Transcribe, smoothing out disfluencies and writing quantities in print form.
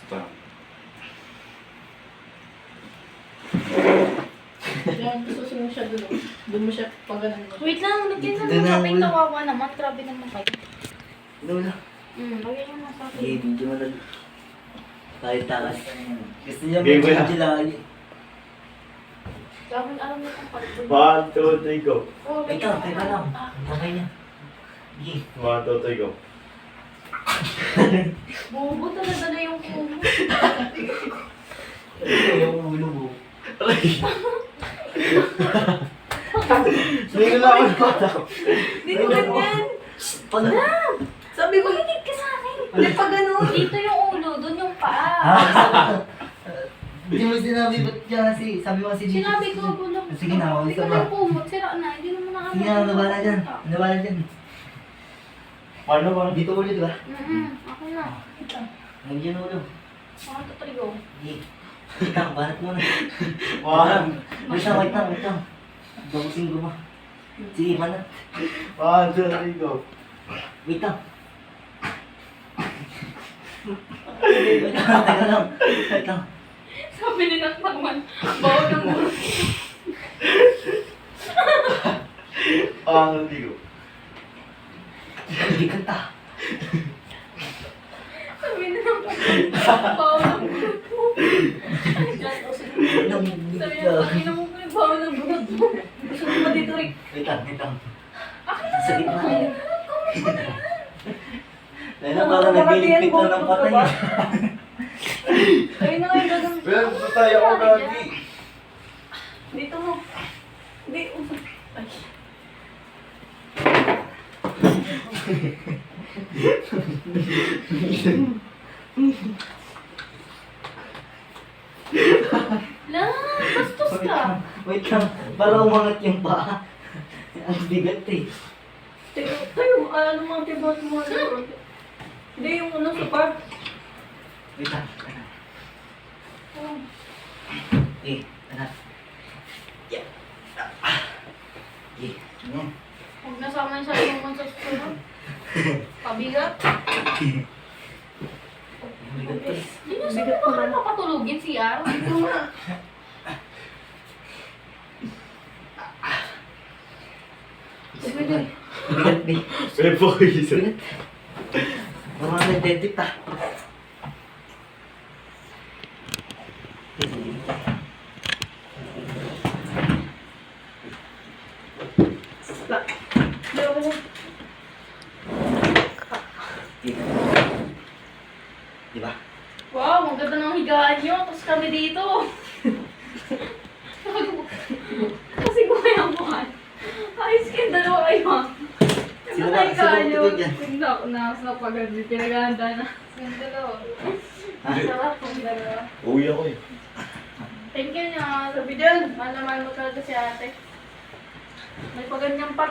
Pa. Yan, susunod mo siya doon. Doon mo siya pag ganun mo. Wait lang, lagyan na Doon ng na kapit muna. kawawa naman. Grabe naman kayo. Lola. Lagyan nyo na sa akin. Okay, video mo lang. Tayo takas. Gusto niya Game mo yan. mag-video lagi. Grabe, alam mo kung pagod. 1, 2, 3, go. Oh, Wait lang, teka lang. Okay niya. Okay. 1, 2, 3, go. Bobo talaga na yung kumo. Ito yung ulo mo. Sige na ako na. Dito ganyan. Pag... Sabi ko, hinig ka sa akin. Hindi pa ganun. Dito yung ulo, doon yung paa. Hindi mo sinabi ba't yan kasi sabi mo kasi dito. Sinabi ko, bulong. Sige na, Hindi isa ko pa. na kumot. Sira na. Hindi naman nakakita. Sige na, nabala dyan. Nabala dyan. Paano ba? Dito ulo, di ba? Okay na. Nandiyan ulo. Mga tutorigo. Sige. Wait lang, banat muna. 1, Wait lang. Bagusin ko mo. Sige, banat. 1, 2, 3, go. Wait lang. Teka lang. Wait lang. Sabi ni Naktakman, bawa ng muro. 1, 2, 3, go. Hindi kanta. Sabi ni Naktakman, bawa ng muro. Sabi niya, pakina mo ko yung bawa ng muro. Gusto mo ba dito, Rick? Wait lang. Akin na Sa gitna. Comment Dahil parang nagliligpit lang ng patay. Ayun na nga yung gagawin. Well, patay ako gagi. Dito mo. Hindi, usap. Ay. Lang, bastos ka. Wait lang. Para umangat yung paa. Ang bigat eh. Tayo, ano mga tibot mo? Hindi yung ano sa park. Wait lang. Eh, anak. Yeah. Eh, yan. Huwag nasama yung sarili mo sa susunod. Pabigat. Ang bigat eh. Hindi nyo sabi ba kayo papatulugin si Yar? Ito nga. Pwede. Bigat eh. May boys. Bigat. Parang nag-dentist ah. Di ba? Wow, ang ganda ng higaan nyo. Tapos kami dito. Kasi gumaya mo kan. Ayos kayo, dalawa kayo. Sino Ano ba? tayo higaan Sino nyo? ba tutulog Hindi ako nasa pag-agri. Pinaganda na. Yung dalawa. Sarap ang dalawa. Uwi ako eh. Thank you niya. Sabi dyan. Mahal na mahal mo talaga si ate. May paganyang pa.